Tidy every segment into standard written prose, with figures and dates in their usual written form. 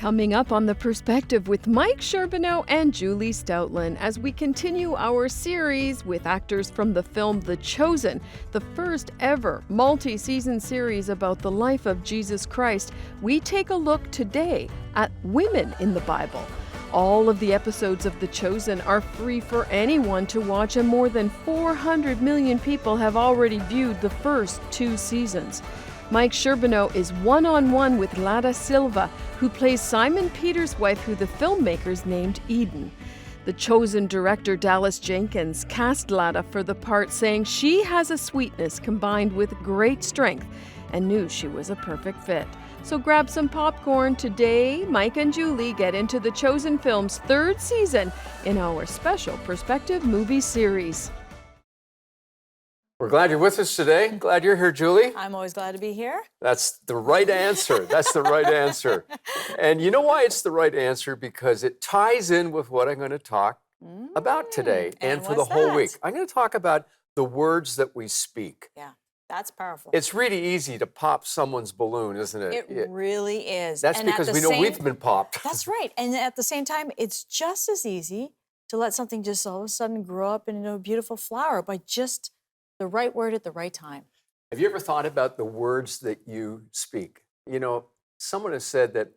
Coming up on The Perspective with Mike Sherbino and Julie Stautland as we continue our series with actors from the film The Chosen, the first ever multi-season series about the life of Jesus Christ. We take a look today at women in the Bible. All of the episodes of The Chosen are free for anyone to watch, and more than 400 million people have already viewed the first 2 seasons. Mike Sherbino is one-on-one with Lara Silva, who plays Simon Peter's wife, who the filmmakers named Eden. The Chosen director Dallas Jenkins cast Lara for the part, saying she has a sweetness combined with great strength and knew she was a perfect fit. So grab some popcorn. Today, Mike and Julie get into The Chosen film's 3rd season in our special Perspective movie series. We're glad you're with us today. Glad you're here, Julie. I'm always glad to be here. That's the right answer. That's the right answer. And you know why it's the right answer? Because it ties in with what I'm going to talk about today and for the whole week. I'm going to talk about the words that we speak. Yeah, that's powerful. It's really easy to pop someone's balloon, isn't it? It really is. That's and because we know we've been popped. That's right. And at the same time, it's just as easy to let something just all of a sudden grow up into a beautiful flower by just the right word at the right time. Have you ever thought about the words that you speak? You know, someone has said that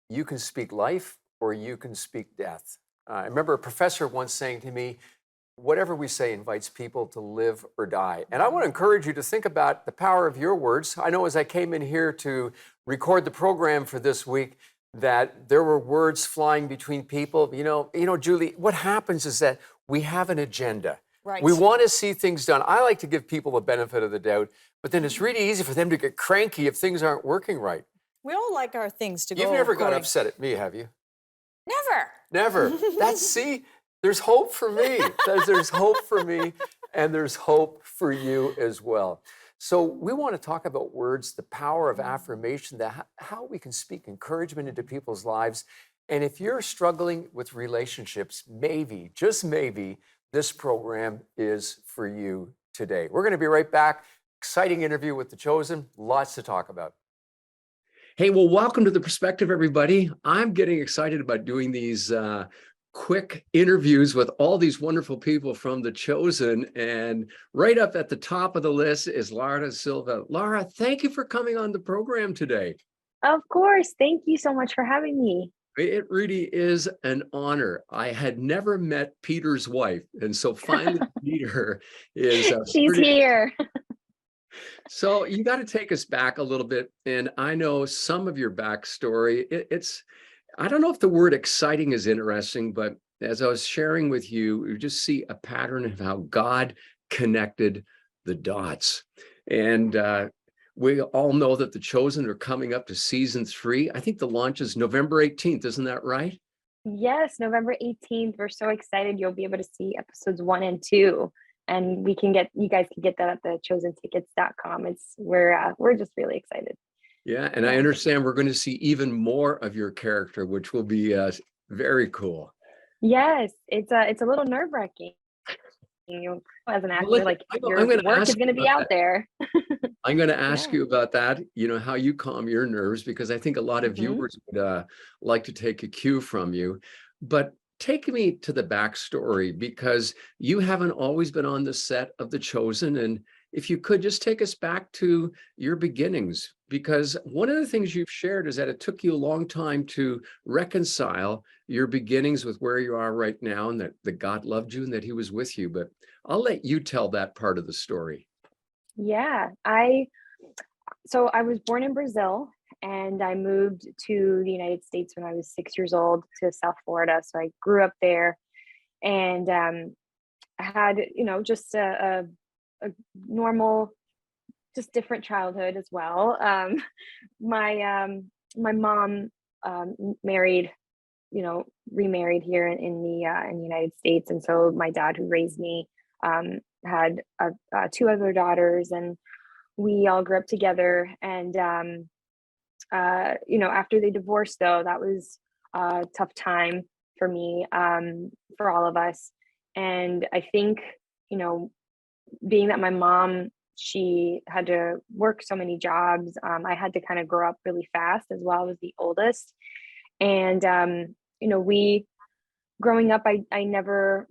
you can speak life or you can speak death. I remember a professor once saying to me, whatever we say invites people to live or die. And I want to encourage you to think about the power of your words. I know as I came in here to record the program for this week, that there were words flying between people. You know, Julie, what happens is that we have an agenda. Right. We want to see things done. I like to give people the benefit of the doubt, but then it's really easy for them to get cranky if things aren't working right. We all like our things to go. You've never got upset at me, have you? Never. Never. See, there's hope for me. There's hope for me, and there's hope for you as well. So we want to talk about words, the power of affirmation, how we can speak encouragement into people's lives. And if you're struggling with relationships, maybe, just maybe, this program is for you today. We're going to be right back. Exciting interview with The Chosen. Lots to talk about. Hey, well, welcome to The Perspective, everybody. I'm getting excited about doing these quick interviews with all these wonderful people from The Chosen. And right up at the top of the list is Lara Silva. Lara, thank you for coming on the program today. Of course. Thank you so much for having me. It really is an honor. I had never met Peter's wife, and so finally Peter is she's here. So you got to take us back a little bit, and I know some of your backstory. I don't know if the word exciting is interesting, but as I was sharing with you, you just see a pattern of how God connected the dots. And we all know that The Chosen are coming up to season 3. I think the launch is November 18th. Isn't that right? Yes, November 18th. We're so excited. You'll be able to see episodes 1 and 2. And you guys can get that at thechosentickets.com. We're just really excited. Yeah, and I understand we're going to see even more of your character, which will be very cool. Yes, it's a little nerve-wracking. As an actor, your work is going to be out there. I'm going to ask you about that, how you calm your nerves, because I think a lot of viewers would like to take a cue from you. But take me to the backstory, because you haven't always been on the set of The Chosen. And if you could just take us back to your beginnings, because one of the things you've shared is that it took you a long time to reconcile your beginnings with where you are right now, and that God loved you and that he was with you. But I'll let you tell that part of the story. Yeah, so I was born in Brazil, and I moved to the United States when I was 6 years old to South Florida. So I grew up there, and I had, just a normal, just different childhood as well. My mom remarried here in the United States, and so my dad, who raised me, had 2 other daughters, and we all grew up together. And after they divorced, though, that was a tough time for me, for all of us. And I think, being that my mom she had to work so many jobs. I had to kind of grow up really fast as well. I was the oldest. And, we growing up, I never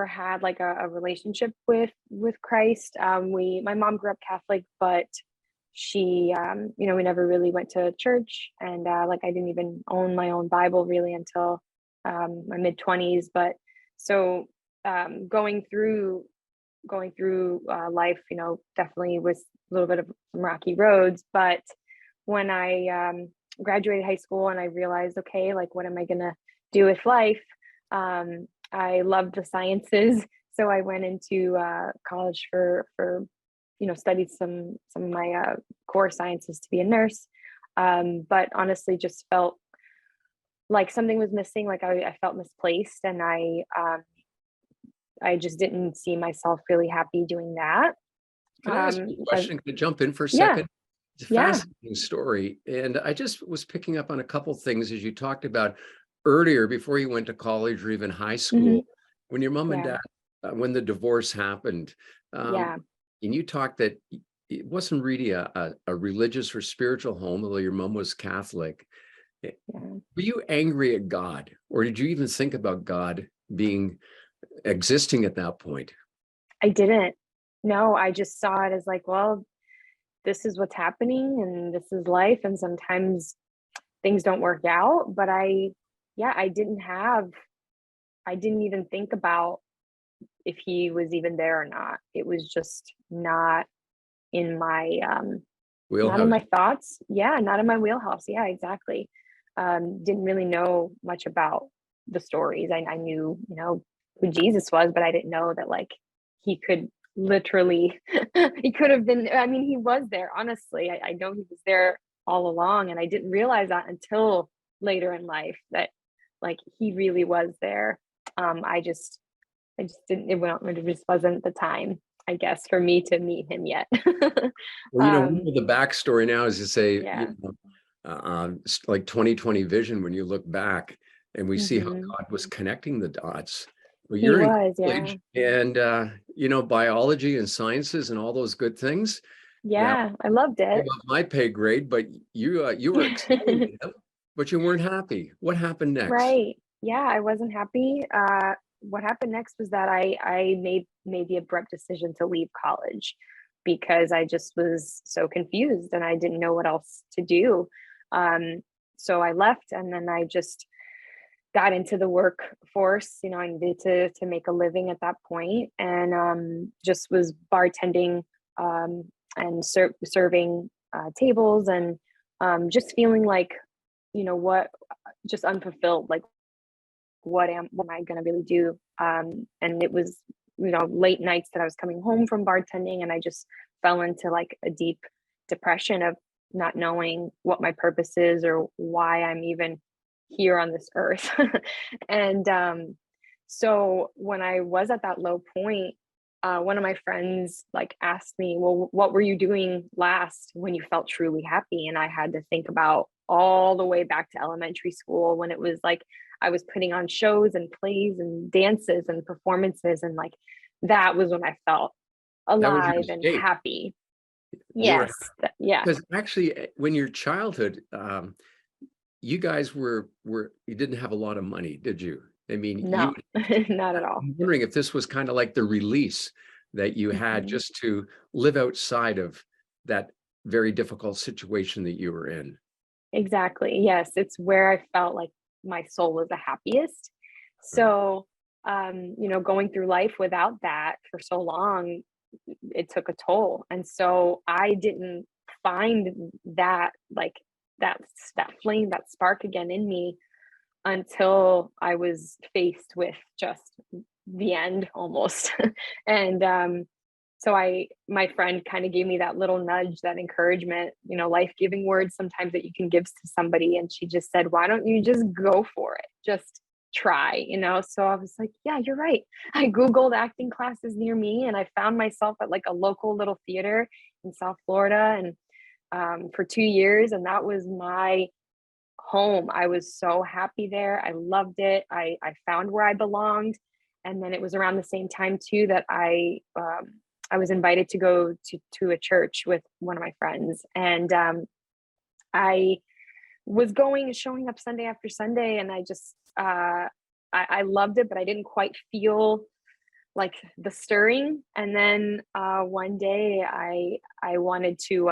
had like a relationship with Christ. My mom grew up Catholic, but she, we never really went to church, and like I didn't even own my own Bible really until my mid 20s. But so going through life, definitely was a little bit of some rocky roads. But when I graduated high school and I realized, okay, like what am I gonna do with life? I loved the sciences, so I went into college for studied some of my core sciences to be a nurse. But honestly, just felt like something was missing. Like I felt misplaced, and I just didn't see myself really happy doing that. Can I ask you a question? Can I jump in for a Yeah, second? It's a yeah. fascinating story. And I just was picking up on a couple things as you talked about earlier, before you went to college or even high Hmm. school, when your mom and Yeah, dad, when the divorce happened, um, yeah, and you talked that it wasn't really a religious or spiritual home, although your mom was Catholic. Eh, yeah. Were you angry at God, or did you even think about God existing at that point? I didn't. No, I just saw it as like, well, this is what's happening, and this is life, and sometimes things don't work out. But yeah, I didn't even think about if he was even there or not. It was just in my not in Wheelhouse. my thoughts. Yeah, not in my wheelhouse. Yeah, exactly. Didn't really know much about the stories. I knew, who Jesus was, but I didn't know that like he could literally he could have been, I mean, he was there, honestly. I know he was there all along, and I didn't realize that until later in life that like he really was there. I just didn't, it just wasn't the time, I guess, for me to meet him yet. Well, we um, know the backstory now is to say, yeah. like 2020 vision, when you look back and we see how Hmm. God was connecting the dots. Well, He you're in was, yeah. college and, biology and sciences and all those good things. Yeah, Yeah, I loved way it. above my pay grade, but you were excelling in them, but you weren't happy. What happened next? Right. Yeah, I wasn't happy. What happened next was that I made the abrupt decision to leave college because I just was so confused and I didn't know what else to do. Um, so I left, and then I just got into the workforce. I needed to make a living at that point, and just was bartending, um, and serving tables, and just feeling like, what, just unfulfilled, like what am I going to really do? And it was, late nights that I was coming home from bartending, and I just fell into like a deep depression of not knowing what my purpose is or why I'm even here on this earth. And so when I was at that low point, one of my friends like asked me, well, what were you doing last when you felt truly happy? And I had to think about all the way back to elementary school, when it was like I was putting on shows and plays and dances and performances, and like that was when I felt That was your alive and escape. happy. You were, Yes, yeah. because actually, when your childhood, you guys you didn't have a lot of money, did you? I mean, No, not at all. I'm wondering if this was kind of like the release that you had Mhm. just to live outside of that very difficult situation that you were in. Exactly. Yes, it's where I felt like my soul was the happiest. Right. So, going through life without that for so long, it took a toll. And so I didn't find that, like, that flame, that spark again in me until I was faced with just the end almost. And so my friend kind of gave me that little nudge, that encouragement, life-giving words sometimes that you can give to somebody. And she just said, why don't you just go for it? Just try. So I was like, yeah, you're right. I Googled acting classes near me, and I found myself at like a local little theater in South Florida, and for 2 years. And that was my home. I was so happy there. I loved it. I found where I belonged. And then it was around the same time too that I I was invited to go to a church with one of my friends, and I was showing up Sunday after Sunday, and I just I loved it, but I didn't quite feel like the stirring. And then one day I wanted to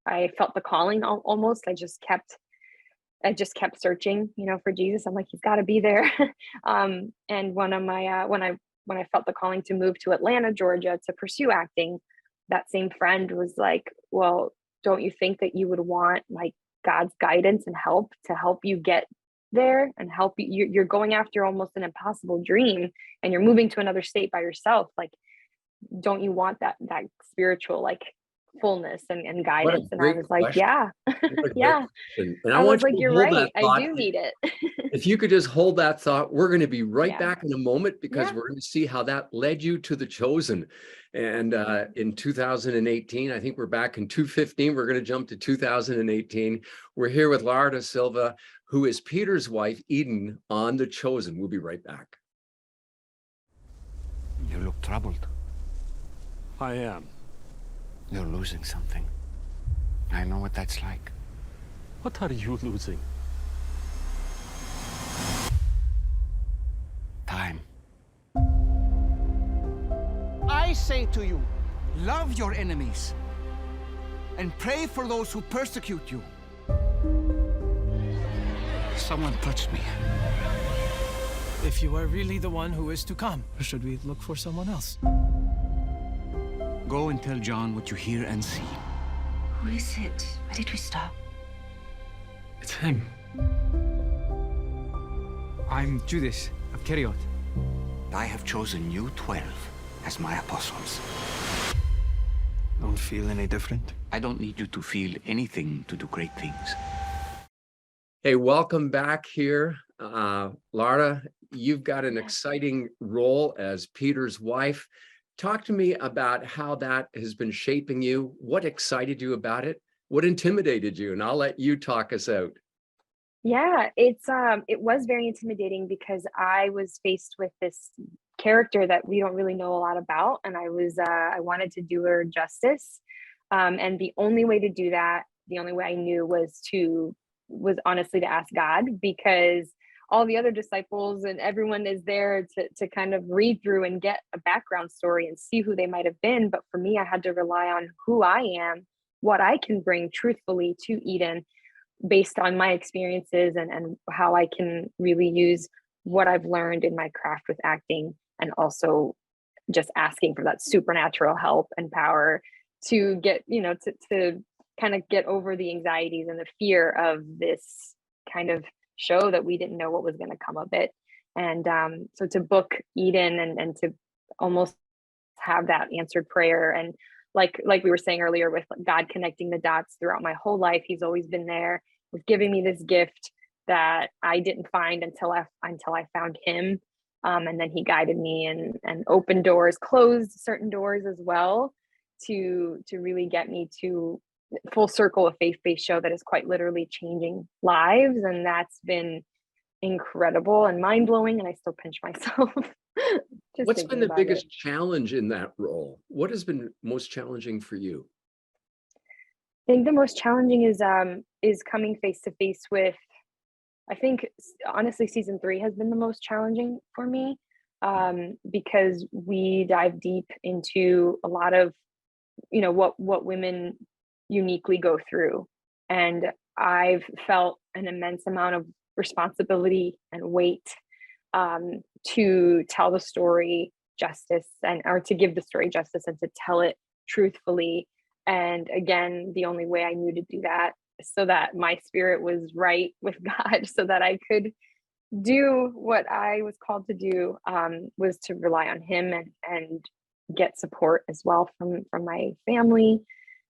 I felt the calling almost. I just kept searching, for Jesus. I'm like, he's got to be there. And one of my when I felt the calling to move to Atlanta, Georgia, to pursue acting, that same friend was like, well, don't you think that you would want like God's guidance and help to help you get there and help you? You're going after almost an impossible dream, and you're moving to another state by yourself. Like, don't you want that spiritual like fullness and What a guidance? And I great was like, question. yeah, What a great yeah. question. And I I was want you like, to you're hold right. that I thought. do need it. If you could just hold that thought, we're going to be right Yeah. back in a moment, because Yeah. we're going to see how that led you to The Chosen. And in 2018, I think we're back in 2015. We're going to jump to 2018. We're here with Lara Silva, who is Peter's wife, Eden, on The Chosen. We'll be right back. You look troubled. I am. You're losing something. I know what that's like. What are you losing? Time. I say to you, love your enemies and pray for those who persecute you. Someone touched me. If you are really the one who is to come, or should we look for someone else? Go and tell John what you hear and see. Who is it? Why did we stop? It's him. I'm Judas of Keriot. I have chosen you 12 as my apostles. Don't feel any different? I don't need you to feel anything to do great things. Hey, welcome back here. Lara, you've got an exciting role as Peter's wife. Talk to me about how that has been shaping you. What excited you about it? What intimidated you? And I'll let you talk us out. Yeah, it was very intimidating because I was faced with this character that we don't really know a lot about, and I wanted to do her justice. And the only way to do that, the only way I knew was honestly to ask God, because all the other disciples and everyone is there to kind of read through and get a background story and see who they might have been. But for me, I had to rely on who I am, what I can bring truthfully to Eden based on my experiences and how I can really use what I've learned in my craft with acting, and also just asking for that supernatural help and power to get, to kind of get over the anxieties and the fear of this kind of show that we didn't know what was going to come of it. And so to book Eden and to almost have that answered prayer, and like we were saying earlier, with God connecting the dots throughout my whole life, he's always been there with giving me this gift that I didn't find until I found him. And then he guided me and opened doors, closed certain doors as well, to really get me to full circle, a faith-based show that is quite literally changing lives. And that's been incredible and mind-blowing, and I still pinch myself. What's been the biggest challenge in that role? What has been most challenging for you? I think the most challenging is coming face to face with, I think honestly season 3 has been the most challenging for me, because we dive deep into a lot of what women uniquely go through, and I've felt an immense amount of responsibility and weight to tell the story justice, or to give the story justice and to tell it truthfully. And again, the only way I knew to do that, so that my spirit was right with God, so that I could do what I was called to do, was to rely on him and get support as well from my family.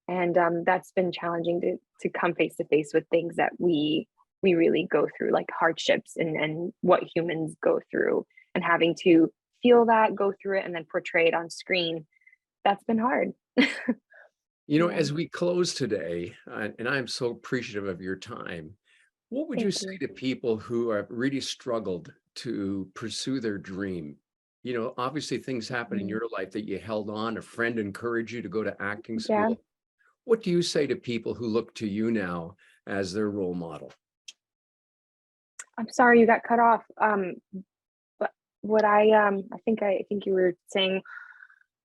And that's been challenging to come face to face with things that we really go through, like hardships and what humans go through, and having to feel that, go through it, and then portray it on screen. That's been hard. As we close today, and I'm so appreciative of your time, what would you say to people who have really struggled to pursue their dream? you know, obviously things happen in your life that you held on. A friend encouraged you to go to acting school. Yeah. What do you say to people who look to you now as their role model? I'm sorry you got cut off. But what I think you were saying,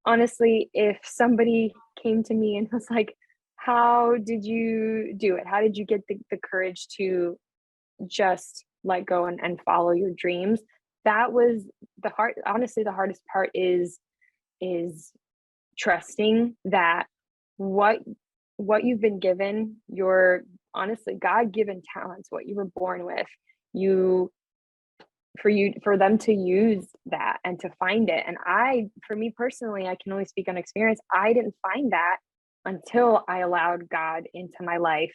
honestly, if somebody came to me and was like, how did you do it? How did you get the courage to just let go and follow your dreams? That was honestly, the hardest part is trusting that what you've been given, your honestly God-given talents, what you were born with, for them to use that and to find it. And for me personally, I can only speak on experience. I didn't find that until I allowed God into my life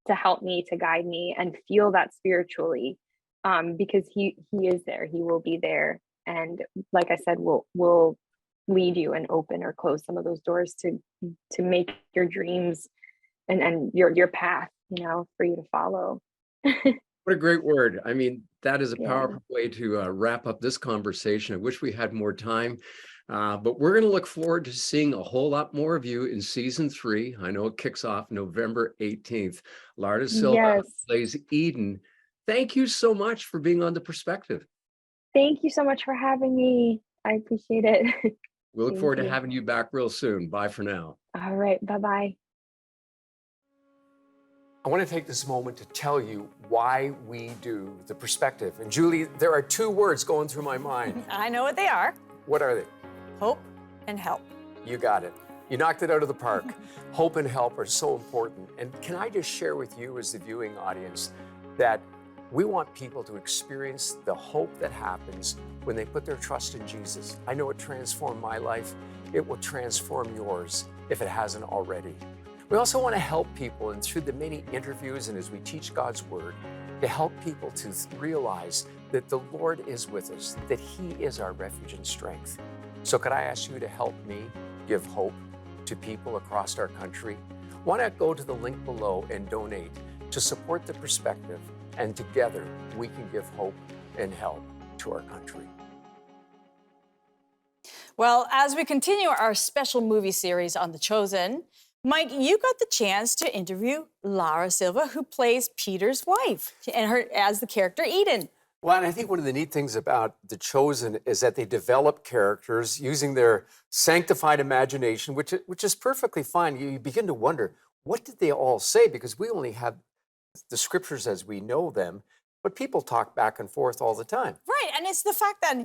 to help me, to guide me and feel that spiritually. Because he is there, he will be there. And like I said, will lead you and open or close some of those doors to make your dreams and your path, you know, for you to follow. What a great word. I mean, that is a Yeah. powerful way to wrap up this conversation. I wish we had more time, but we're going to look forward to seeing a whole lot more of you in season 3. I know it kicks off November 18th. Lara Silva Yes. plays Eden. Thank you so much for being on The Perspective. Thank you so much for having me. I appreciate it. We look Thank forward to you. having you back real soon. Bye for now. All right. Bye-bye. I want to take this moment to tell you why we do The Perspective. And Julie, there are 2 words going through my mind. I know what they are. What are they? Hope and help. You got it. You knocked it out of the park. Hope and help are so important. And can I just share with you as the viewing audience that we want people to experience the hope that happens when they put their trust in Jesus. I know it transformed my life. It will transform yours if it hasn't already. We also want to help people, and through the many interviews and as we teach God's Word, to help people to realize that the Lord is with us, that He is our refuge and strength. So could I ask you to help me give hope to people across our country? Why not go to the link below and donate to support The Perspective, and together we can give hope and help to our country. Well, as we continue our special movie series on The Chosen, Mike, you got the chance to interview Lara Silva, who plays Peter's wife, and her as the character Eden. Well, and I think one of the neat things about The Chosen is that they develop characters using their sanctified imagination, which is perfectly fine. You begin to wonder, what did they all say? Because we only have the scriptures as we know them, but people talk back and forth all the time. Right, and it's the fact that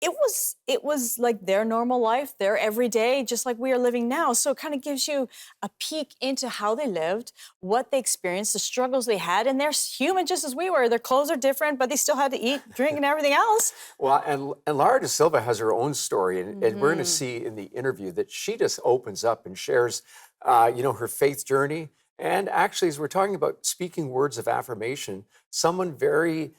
it was like their normal life, their everyday, just like we are living now. So it kind of gives you a peek into how they lived, what they experienced, the struggles they had, and they're human just as we were. Their clothes are different, but they still had to eat, drink, and everything else. Well, and Lara Silva has her own story, and we're going to see in the interview that she just opens up and shares, her faith journey. And actually, as we're talking about speaking words of affirmation, someone very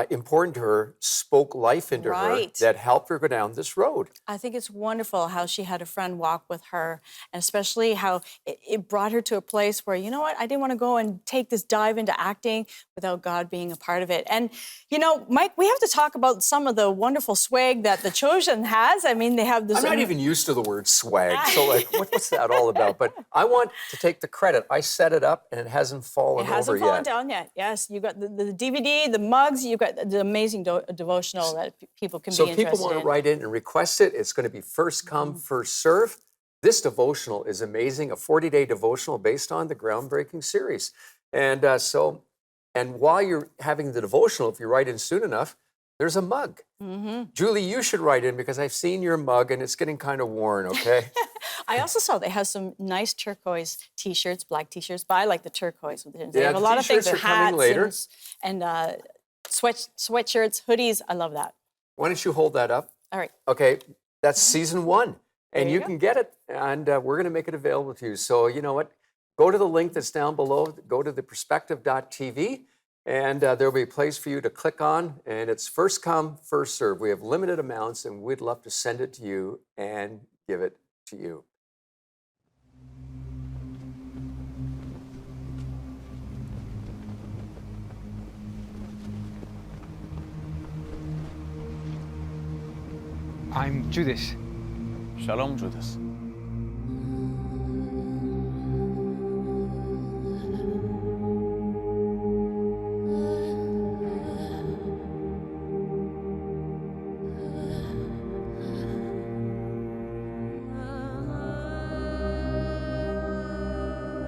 important to her spoke life into her that helped her go down this road. I think it's wonderful how she had a friend walk with her, and especially how it brought her to a place where, you know what, I didn't want to go and take this dive into acting without God being a part of it. And, Mike, we have to talk about some of the wonderful swag that The Chosen has. I mean, they have this... I'm not even used to the word swag, so what's that all about? But I want to take the credit. I set it up, and it hasn't fallen over yet. It hasn't fallen down yet, yes. You got the DVD, the mugs, you've got the amazing devotional that people can be interested in. So if people want to write in and request it, it's going to be first come, first serve. This devotional is amazing, a 40-day devotional based on the groundbreaking series. And while you're having the devotional, if you write in soon enough, there's a mug. Julie, you should write in because I've seen your mug and it's getting kind of worn, okay? I also saw they have some nice turquoise T-shirts, black T-shirts, but I like the turquoise. They have a lot of things, hats and sweatshirts, hoodies. I love that. Why don't you hold that up? All right. Okay, that's season 1, and you go. can get it, and we're going to make it available to you. So you know what? Go to the link that's down below. Go to theperspective.tv, and there'll be a place for you to click on, and it's first come, first serve. We have limited amounts, and we'd love to send it to you and give it to you. I'm Judas. Shalom, Judas.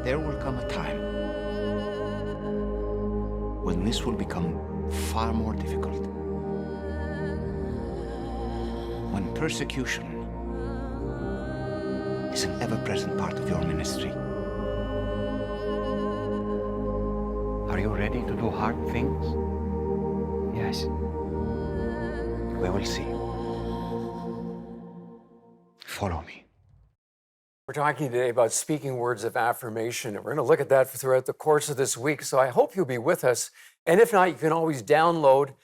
There will come a time when this will become far more difficult. When persecution is an ever-present part of your ministry. Are you ready to do hard things? Yes. We will see. Follow me. We're talking today about speaking words of affirmation, and we're going to look at that throughout the course of this week. So I hope you'll be with us. And if not, you can always download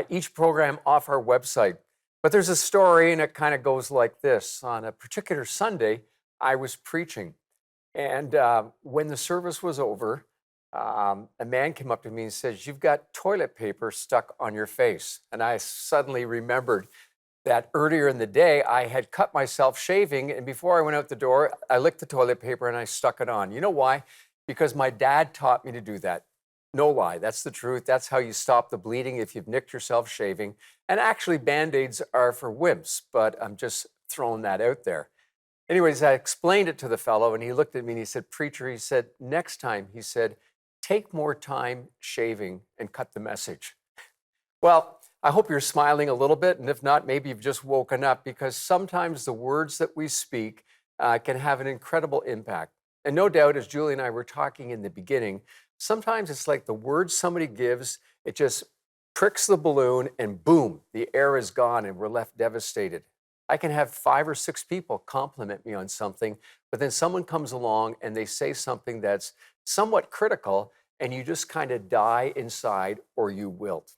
each program off our website. But there's a story, and it kind of goes like this. On a particular Sunday, I was preaching. And when the service was over, a man came up to me and says, "You've got toilet paper stuck on your face." And I suddenly remembered that earlier in the day, I had cut myself shaving, and before I went out the door, I licked the toilet paper and I stuck it on. You know why? Because my dad taught me to do that. No lie, that's the truth. That's how you stop the bleeding if you've nicked yourself shaving. And actually, Band-Aids are for wimps, but I'm just throwing that out there. Anyways, I explained it to the fellow, and he looked at me and he said, "Preacher," he said, "next time," he said, "take more time shaving and cut the message." Well, I hope you're smiling a little bit, and if not, maybe you've just woken up, because sometimes the words that we speak can have an incredible impact. And no doubt, as Julie and I were talking in the beginning, sometimes it's like the words somebody gives, it just pricks the balloon, and boom, the air is gone and we're left devastated. I can have 5 or 6 people compliment me on something, but then someone comes along and they say something that's somewhat critical, and you just kind of die inside, or you wilt.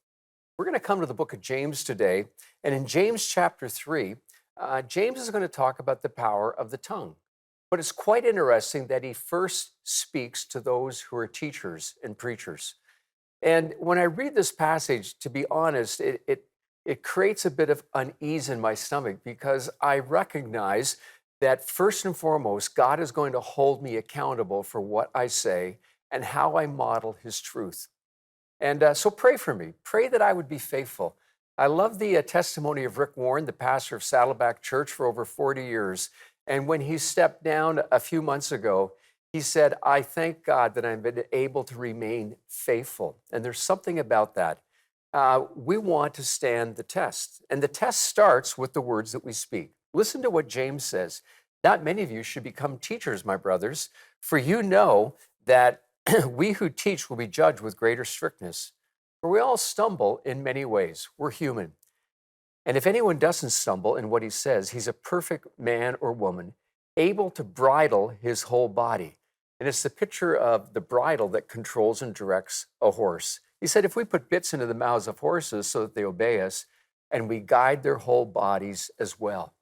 We're going to come to the book of James today, and in James chapter 3, James is going to talk about the power of the tongue. But it's quite interesting that he first speaks to those who are teachers and preachers. And when I read this passage, to be honest, it creates a bit of unease in my stomach, because I recognize that first and foremost, God is going to hold me accountable for what I say and how I model his truth. And so pray for me. Pray that I would be faithful. I love the testimony of Rick Warren, the pastor of Saddleback Church for over 40 years. And when he stepped down a few months ago, he said, "I thank God that I've been able to remain faithful." And there's something about that. We want to stand the test. And the test starts with the words that we speak. Listen to what James says. "Not many of you should become teachers, my brothers, for you know that we who teach will be judged with greater strictness. For we all stumble in many ways. We're human. And if anyone doesn't stumble in what he says, he's a perfect man or woman, able to bridle his whole body." And it's the picture of the bridle that controls and directs a horse. He said, if we put bits into the mouths of horses so that they obey us, and we guide their whole bodies as well.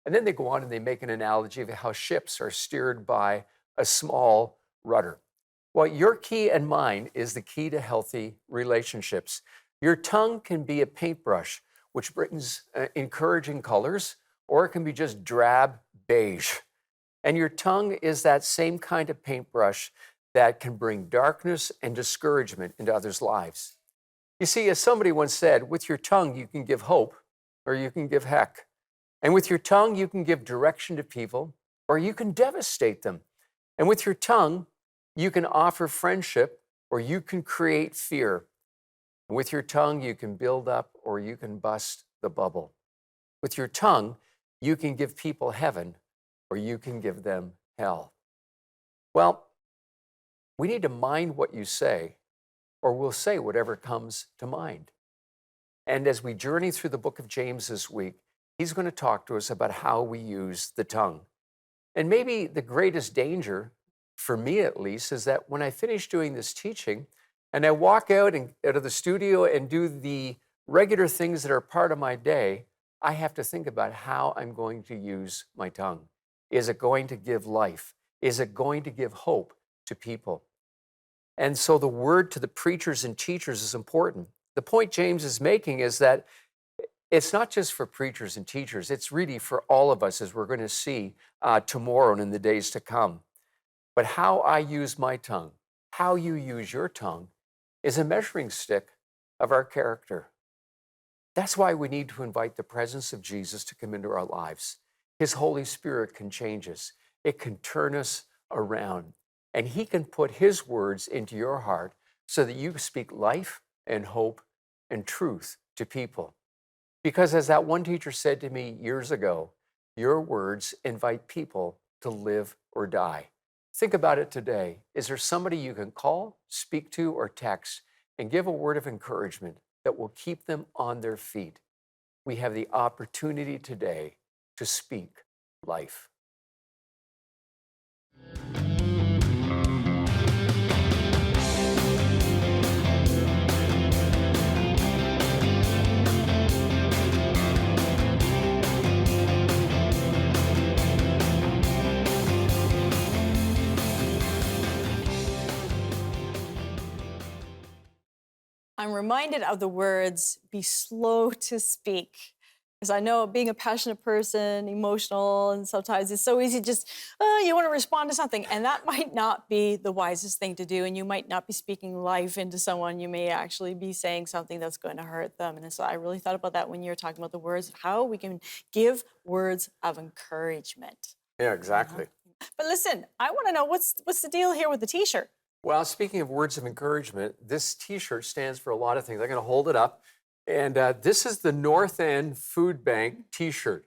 And then they go on and they make an analogy of how ships are steered by a small rudder. Well, your key and mine is the key to healthy relationships. Your tongue can be a paintbrush, which brings encouraging colors, or it can be just drab beige. And your tongue is that same kind of paintbrush that can bring darkness and discouragement into others' lives. You see, as somebody once said, with your tongue, you can give hope, or you can give heck. And with your tongue, you can give direction to people, or you can devastate them. And with your tongue, you can offer friendship, or you can create fear. And with your tongue, you can build up, or you can bust the bubble. With your tongue, you can give people heaven, or you can give them hell. Well, we need to mind what you say, or we'll say whatever comes to mind. And as we journey through the book of James this week, he's going to talk to us about how we use the tongue. And maybe the greatest danger, for me at least, is that when I finish doing this teaching and I walk out of the studio and do the regular things that are part of my day, I have to think about how I'm going to use my tongue. Is it going to give life? Is it going to give hope to people? And so the word to the preachers and teachers is important. The point James is making is that it's not just for preachers and teachers, it's really for all of us, as we're going to see tomorrow and in the days to come. But how I use my tongue, how you use your tongue, is a measuring stick of our character. That's why we need to invite the presence of Jesus to come into our lives. His Holy Spirit can change us. It can turn us around. And he can put his words into your heart so that you speak life and hope and truth to people. Because as that one teacher said to me years ago, your words invite people to live or die. Think about it today. Is there somebody you can call, speak to, or text and give a word of encouragement that will keep them on their feet? We have the opportunity today to speak life. I'm reminded of the words, be slow to speak. Because I know being a passionate person, emotional, and sometimes it's so easy just, you want to respond to something. And that might not be the wisest thing to do. And you might not be speaking life into someone. You may actually be saying something that's going to hurt them. And so I really thought about that when you were talking about the words, how we can give words of encouragement. Yeah, exactly. But listen, I want to know what's the deal here with the T-shirt? Well, speaking of words of encouragement, this T-shirt stands for a lot of things. I'm going to hold it up. And this is the North End Food Bank T-shirt.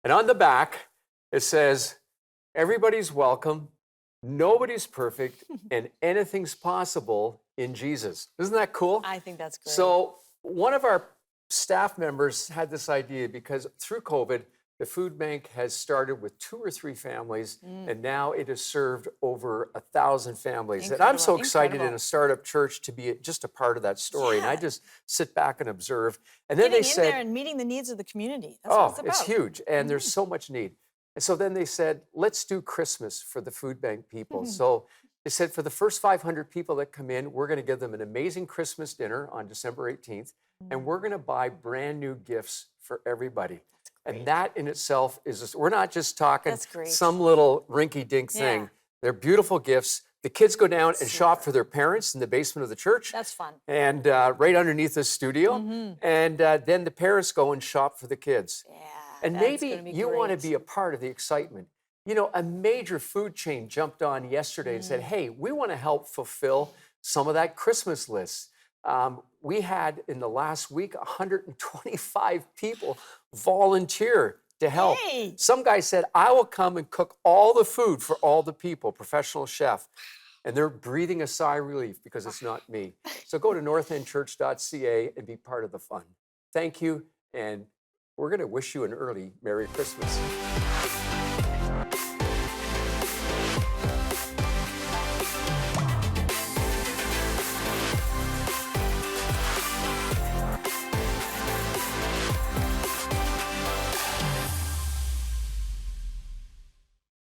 And on the back, it says, everybody's welcome, nobody's perfect, and anything's possible in Jesus. Isn't that cool? I think that's great. So one of our staff members had this idea because through COVID, the food bank has started with 2 or 3 families, and now it has served over 1,000 families. And I'm so excited in a startup church to be just a part of that story. And I just sit back and observe. And then Getting they said, in there and meeting the needs of the community. That's what it's about. it's huge. And there's so much need. And so then they said, let's do Christmas for the food bank people. So they said, for the first 500 people that come in, we're going to give them an amazing Christmas dinner on December 18th. And we're going to buy brand new gifts for everybody. And that in itself is, we're not just talking some little rinky-dink thing. Yeah. They're beautiful gifts. The kids go down and shop for their parents in the basement of the church. That's fun. And right underneath the studio. And then the parents go and shop for the kids. Yeah, and that's maybe gonna be you want to great. be a part of the excitement. You know, a major food chain jumped on yesterday and said, hey, we want to help fulfill some of that Christmas list. We had in the last week 125 people volunteer to help. Hey. Some guy said, I will come and cook all the food for all the people, professional chef. And they're breathing a sigh of relief because it's not me. So go to northendchurch.ca and be part of the fun. Thank you, and we're going to wish you an early Merry Christmas.